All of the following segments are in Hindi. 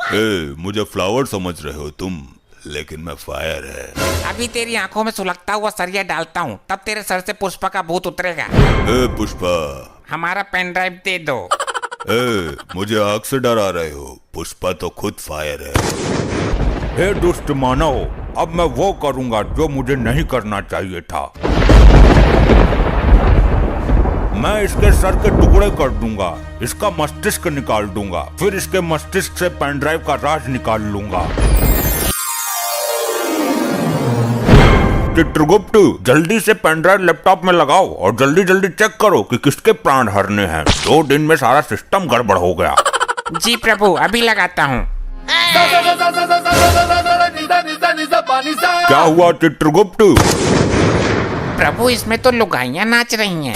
मुझे फ्लावर समझ रहे हो तुम, लेकिन मैं फायर है। अभी तेरी आंखों में सुलगता हुआ सरिया डालता हूँ, तब तेरे सर से पुष्पा का भूत उतरेगा। पुष्पा, हमारा पेन ड्राइव दे दो। मुझे आग से डरा रहे हो? पुष्पा तो खुद फायर है। हे दुष्ट मानव, अब मैं वो करूंगा जो मुझे नहीं करना चाहिए था। मैं इसके सर के टुकड़े कर दूंगा, इसका मस्तिष्क निकाल दूंगा, फिर इसके मस्तिष्क से पेन ड्राइव का राज निकाल लूंगा। चित्रगुप्त, जल्दी से पेन ड्राइव लैपटॉप में लगाओ और जल्दी जल्दी चेक करो कि किसके प्राण हरने हैं। 2 दिन में सारा सिस्टम गड़बड़ हो गया। जी प्रभु, अभी लगाता हूँ। क्या हुआ चित्रगुप्त? प्रभु, इसमें तो लुगाइयाँ नाच रही हैं।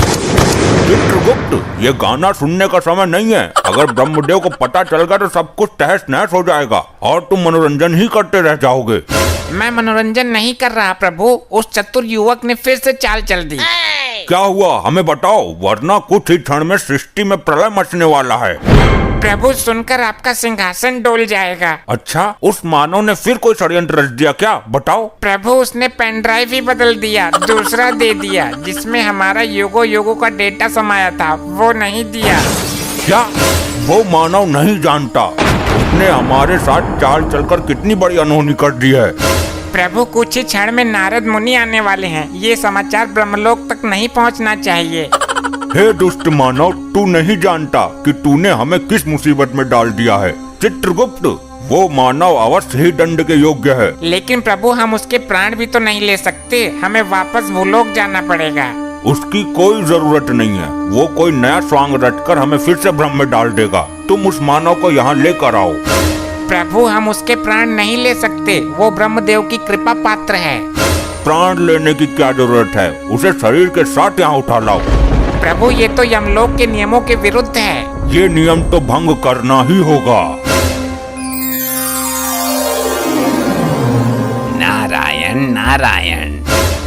चित्रगुप्त, ये गाना सुनने का समय नहीं है। अगर ब्रह्मदेव को पता चल गया तो सब कुछ तहस नहस हो जाएगा और तुम मनोरंजन ही करते रह जाओगे। मैं मनोरंजन नहीं कर रहा प्रभु, उस चतुर युवक ने फिर से चाल चल दी। क्या हुआ हमें बताओ, वरना कुछ ही क्षण में सृष्टि में प्रलय मचने वाला है। प्रभु, सुनकर आपका सिंहासन डोल जाएगा। अच्छा, उस मानव ने फिर कोई षड्यंत्र रच दिया क्या? बताओ। प्रभु, उसने पेन ड्राइव ही बदल दिया, दूसरा दे दिया, जिसमें हमारा युगों का डेटा समाया था, वो नहीं दिया। क्या वो मानव नहीं जानता उसने हमारे साथ चाल चलकर कितनी बड़ी अनहोनी कर दी है? प्रभु, कुछ ही क्षण में नारद मुनि आने वाले हैं, ये समाचार ब्रह्मलोक तक नहीं पहुंचना चाहिए। हे दुष्ट मानव, तू नहीं जानता कि तूने हमें किस मुसीबत में डाल दिया है। चित्रगुप्त, वो मानव अवश्य ही दंड के योग्य है। लेकिन प्रभु, हम उसके प्राण भी तो नहीं ले सकते, हमें वापस भूलोक जाना पड़ेगा। उसकी कोई जरूरत नहीं है, वो कोई नया स्वांग रचकर हमें फिर से भ्रम में डाल देगा। तुम उस मानव को यहाँ लेकर आओ। प्रभु, हम उसके प्राण नहीं ले सकते, वो ब्रह्मदेव की कृपा पात्र है। प्राण लेने की क्या जरूरत है, उसे शरीर के साथ यहाँ उठा लाओ। प्रभु, ये तो यमलोक के नियमों के विरुद्ध है। ये नियम तो भंग करना ही होगा। नारायण नारायण।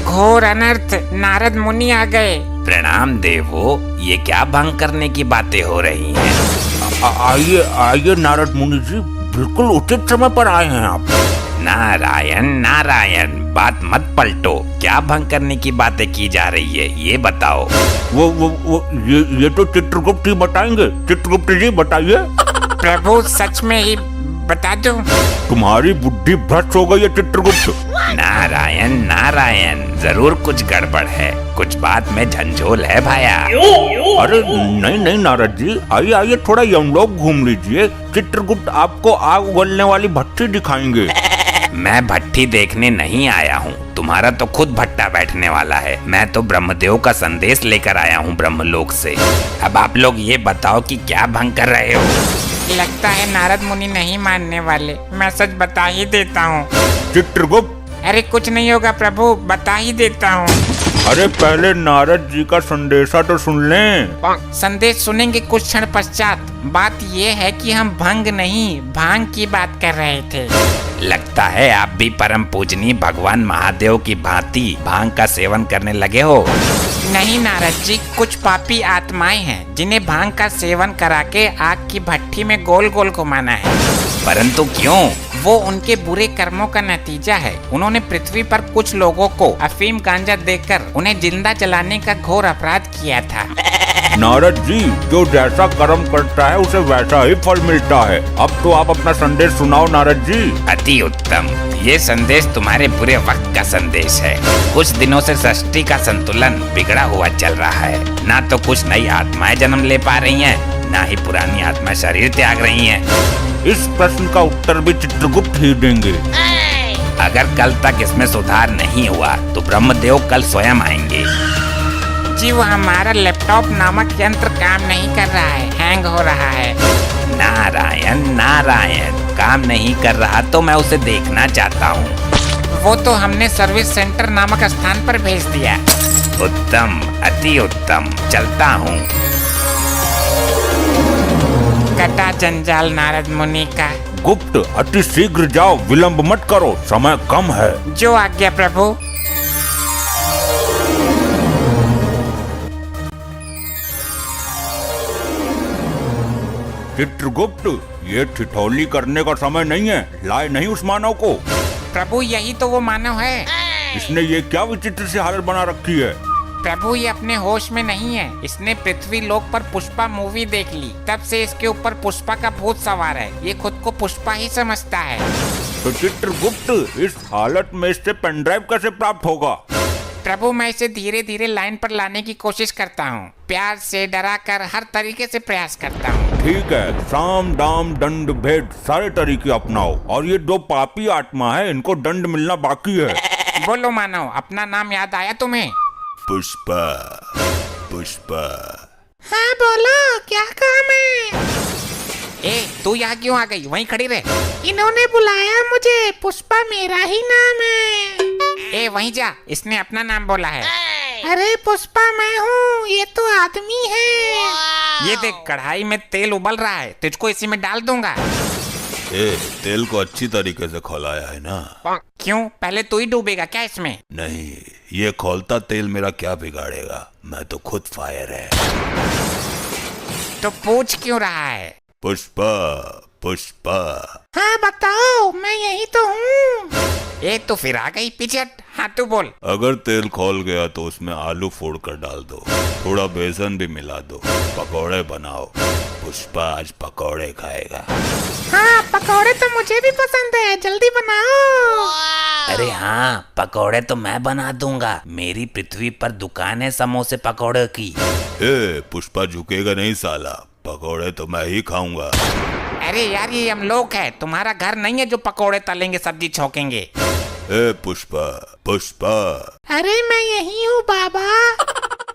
घोर अनर्थ, नारद मुनि आ गए। प्रणाम देवो, ये क्या भंग करने की बातें हो रही हैं? आइए आइए नारद मुनि जी, बिल्कुल उचित समय पर आए हैं आप। नारायण नारायण, बात मत पलटो, क्या भंग करने की बातें की जा रही है, ये बताओ। ये तो चित्रगुप्त ही बताएंगे। चित्रगुप्त जी बताइए। प्रभु, सच में ही बता दो। तुम्हारी बुद्धि भ्रष्ट हो गई है चित्रगुप्त। नारायण नारायण, जरूर कुछ गड़बड़ है, कुछ बात में झंझोल है भाया। अरे नहीं नहीं नारद जी, आइए आइए, थोड़ा यमलोक घूम लीजिए। चित्रगुप्त आपको आग उगलने वाली भट्टी दिखाएंगे। मैं भट्टी देखने नहीं आया हूँ, तुम्हारा तो खुद भट्टा बैठने वाला है। मैं तो ब्रह्मदेव का संदेश लेकर आया हूँ ब्रह्मलोक से। अब आप लोग ये बताओ कि क्या भंग कर रहे हो? लगता है नारद मुनि नहीं मानने वाले, मैं सच बता ही देता हूँ। चित्रगुप्त, अरे कुछ नहीं होगा प्रभु, बता ही देता हूँ। अरे पहले नारद जी का संदेशा तो सुन लें। संदेश सुनेंगे कुछ क्षण पश्चात। बात ये है कि हम भंग नहीं, भांग की बात कर रहे थे। लगता है आप भी परम पूजनीय भगवान महादेव की भांति भांग का सेवन करने लगे हो। नहीं नारद जी, कुछ पापी आत्माएं हैं जिन्हें भांग का सेवन करा के आग की भट्टी में गोल गोल घुमाना है। परंतु क्यों? वो उनके बुरे कर्मों का नतीजा है। उन्होंने पृथ्वी पर कुछ लोगों को अफीम गांजा देकर उन्हें जिंदा जलाने का घोर अपराध किया था। नारद जी, जो जैसा कर्म करता है उसे वैसा ही फल मिलता है। अब तो आप अपना संदेश सुनाओ नारद जी। अति उत्तम, ये संदेश तुम्हारे बुरे वक्त का संदेश है। कुछ दिनों से सृष्टि का संतुलन बिगड़ा हुआ चल रहा है। ना तो कुछ नई आत्माएं जन्म ले पा रही हैं, ना ही पुरानी आत्माएं शरीर त्याग रही हैं। इस प्रश्न का उत्तर भी चित्रगुप्त ही देंगे। अगर कल तक इसमें सुधार नहीं हुआ तो ब्रह्मदेव कल स्वयं आएंगे। जी, वो हमारा लैपटॉप नामक यंत्र काम नहीं कर रहा है, हैंग हो रहा है। नारायण नारायण, काम नहीं कर रहा तो मैं उसे देखना चाहता हूँ। वो तो हमने सर्विस सेंटर नामक स्थान पर भेज दिया। उत्तम, अति उत्तम, चलता हूँ। कटा जंजाल नारद मुनि का। गुप्त, अति शीघ्र जाओ, विलंब मत करो, समय कम है। जो आज्ञा प्रभु। चित्रगुप्त, ये ठिठोली करने का समय नहीं है, लाए नहीं उस मानव को। प्रभु यही तो वो मानव है। इसने ये क्या विचित्र सी हालत बना रखी है। प्रभु ये अपने होश में नहीं है। इसने पृथ्वी लोक पर पुष्पा मूवी देख ली, तब से इसके ऊपर पुष्पा का भूत सवार है। ये खुद को पुष्पा ही समझता है। तो चित्रगुप्त, इस हालत में इससे पेन ड्राइव कैसे प्राप्त होगा? प्रभु मैं इसे धीरे धीरे लाइन पर लाने की कोशिश करता हूँ, प्यार से डरा कर हर तरीके से प्रयास करता हूँ। ठीक है, साम दाम दंड भेद सारे तरीके अपनाओ, और ये दो पापी आत्मा है, इनको दंड मिलना बाकी है। बोलो मानव, अपना नाम याद आया तुम्हें? पुष्पा, पुष्पा। हाँ बोलो, क्या काम है? ए तू यहाँ क्यों आ गई? वहीं खड़ी रहे। इन्होंने बुलाया मुझे, पुष्पा मेरा ही नाम है। ए वहीं जा, इसने अपना नाम बोला है। अरे पुष्पा मैं हूँ, ये तो आदमी है। ये देख कढ़ाई में तेल उबल रहा है, तुझको इसी में डाल दूंगा। ए, तेल को अच्छी तरीके से खौलाया है ना? क्यों, पहले तू ही डूबेगा क्या इसमें? नहीं, ये खौलता तेल मेरा क्या बिगाड़ेगा, मैं तो खुद फायर है। तो पूछ क्यों रहा है? पुष्पा, पुष्पा। हाँ बताओ, मैं यही तो हूँ। ए तो फिर आ गई, पीछे हट। हाँ तू बोल। अगर तेल खौल गया तो उसमें आलू फोड़ कर डाल दो, थोड़ा बेसन भी मिला दो, पकौड़े बनाओ। पुष्पा आज पकौड़े खाएगा। हाँ पकौड़े तो मुझे भी पसंद है, जल्दी बनाओ। अरे हाँ, पकौड़े तो मैं बना दूंगा। मेरी पृथ्वी पर दुकान है समोसे पकौड़े की। ए, पुष्पा झुकेगा नहीं साला, पकौड़े तो मैं ही खाऊंगा। अरे यार ये हम लोग है, तुम्हारा घर नहीं है जो पकौड़े तलेंगे सब्जी छौकेंगे। ए पुष्पा, पुष्पा। अरे मैं यही हूँ बाबा।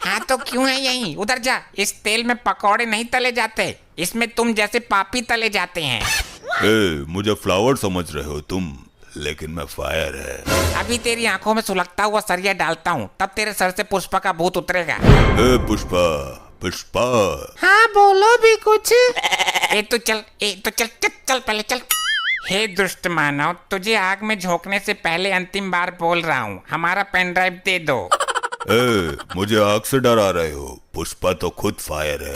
हाँ तो क्यों है यही? उधर जा, इस तेल में पकौड़े नहीं तले जाते, इसमें तुम जैसे पापी तले जाते हैं। ए, मुझे फ्लावर समझ रहे हो तुम, लेकिन मैं फायर है। अभी तेरी आंखों में सुलगता हुआ सरिया डालता हूँ, तब तेरे सर से पुष्पा का भूत उतरेगा। ए पुष्पा, पुष्पा। हाँ बोलो भी कुछ। ए तो चल, चल पहले चल। हे दुष्ट मानव, तुझे आग में झोंकने से पहले अंतिम बार बोल रहा हूँ, हमारा पेन ड्राइव दे दो। ए, मुझे आग से डरा रहे हो? पुष्पा तो खुद फायर है।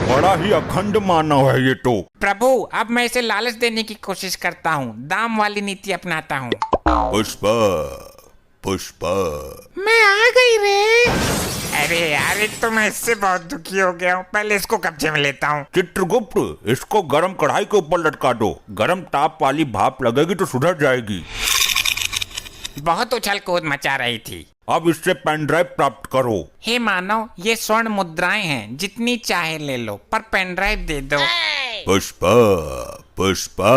बड़ा ही अखंड मानव है ये तो। प्रभु अब मैं इसे लालच देने की कोशिश करता हूँ, दाम वाली नीति अपनाता हूँ। पुष्पा, पुष्पा। मैं आ गई रे। अरे यार एक तो मैं इससे बहुत दुखी हो गया हूँ, पहले इसको कब्जे में लेता हूँ। चित्रगुप्त, इसको गरम कढ़ाई के ऊपर लटका दो, गरम ताप वाली भाप लगेगी तो सुधर जाएगी। बहुत उछल कूद मचा रही थी। अब इससे पेन ड्राइव प्राप्त करो। हे मानव, ये स्वर्ण मुद्राएं हैं, जितनी चाहे ले लो, पर पेन ड्राइव दे दो। पुष्पा, पुष्पा।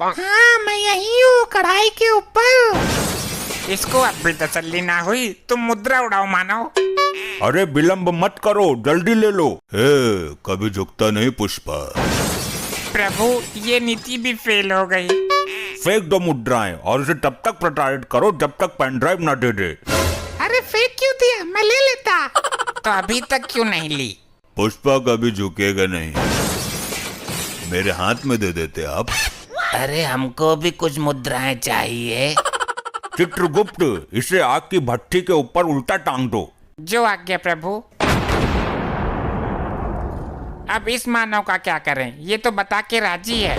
हाँ मैं यही हूँ, कढ़ाई के ऊपर। इसको अब भी तसल्ली ना हुई, तुम मुद्रा उड़ाओ मानव। अरे विलंब मत करो, जल्दी ले लो। हे, कभी झुकता नहीं पुष्पा। प्रभु ये नीति भी फेल हो गई। फेंक दो मुद्राएं और इसे तब तक प्रताड़ित करो जब तक पेन ड्राइव न दे दे। अरे फेंक क्यों दिया, मैं ले लेता। तो अभी तक क्यों नहीं ली? पुष्पा कभी झुकेगा नहीं, मेरे हाथ में दे देते आप। अरे हमको भी कुछ मुद्राएं चाहिए। चित्रगुप्त, इसे आग की भट्टी के ऊपर उल्टा टांग दो। जो आज्ञा प्रभु। अब इस मानव का क्या करें, ये तो बता के राजी है।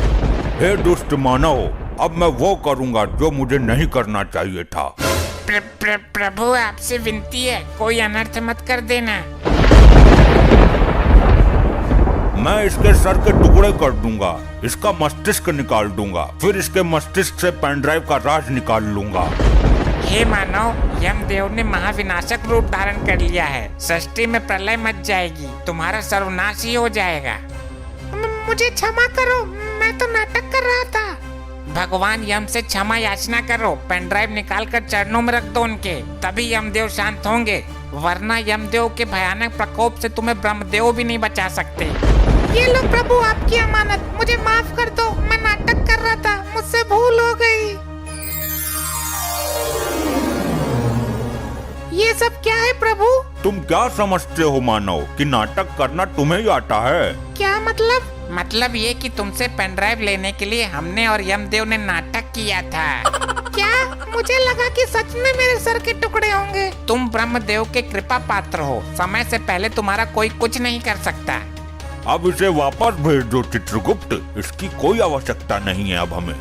हे दुष्ट मानव, अब मैं वो करूंगा जो मुझे नहीं करना चाहिए था। प्रभु आपसे विनती है, कोई अनर्थ मत कर देना। मैं इसके सर के टुकड़े कर दूंगा, इसका मस्तिष्क निकाल दूंगा, फिर इसके मस्तिष्क से पेन ड्राइव का राज निकाल लूंगा। हे मानव, यमदेव ने महाविनाशक रूप धारण कर लिया है, सृष्टि में प्रलय मच जाएगी, तुम्हारा सर्वनाश ही हो जाएगा। मुझे क्षमा करो, मैं तो नाटक कर रहा था। भगवान यम से क्षमा याचना करो, पेन ड्राइव निकाल कर चरणों में रख दो उनके, तभी यमदेव शांत होंगे, वरना यमदेव के भयानक प्रकोप से तुम्हें ब्रह्मदेव भी नहीं बचा सकते। ये लो प्रभु आपकी अमानत, मुझे माफ कर दो, मैं नाटक कर रहा था, मुझसे भूल हो गई। ये सब क्या है प्रभु? तुम क्या समझते हो मानव कि नाटक करना तुम्हें ही आता है? क्या मतलब? मतलब ये कि तुमसे पेन ड्राइव लेने के लिए हमने और यमदेव ने नाटक किया था। क्या? मुझे लगा कि सच में मेरे सर के टुकड़े होंगे। तुम ब्रह्मदेव के कृपा पात्र हो, समय से पहले तुम्हारा कोई कुछ नहीं कर सकता। अब इसे वापस भेज दो चित्रगुप्त, इसकी कोई आवश्यकता नहीं है अब हमें।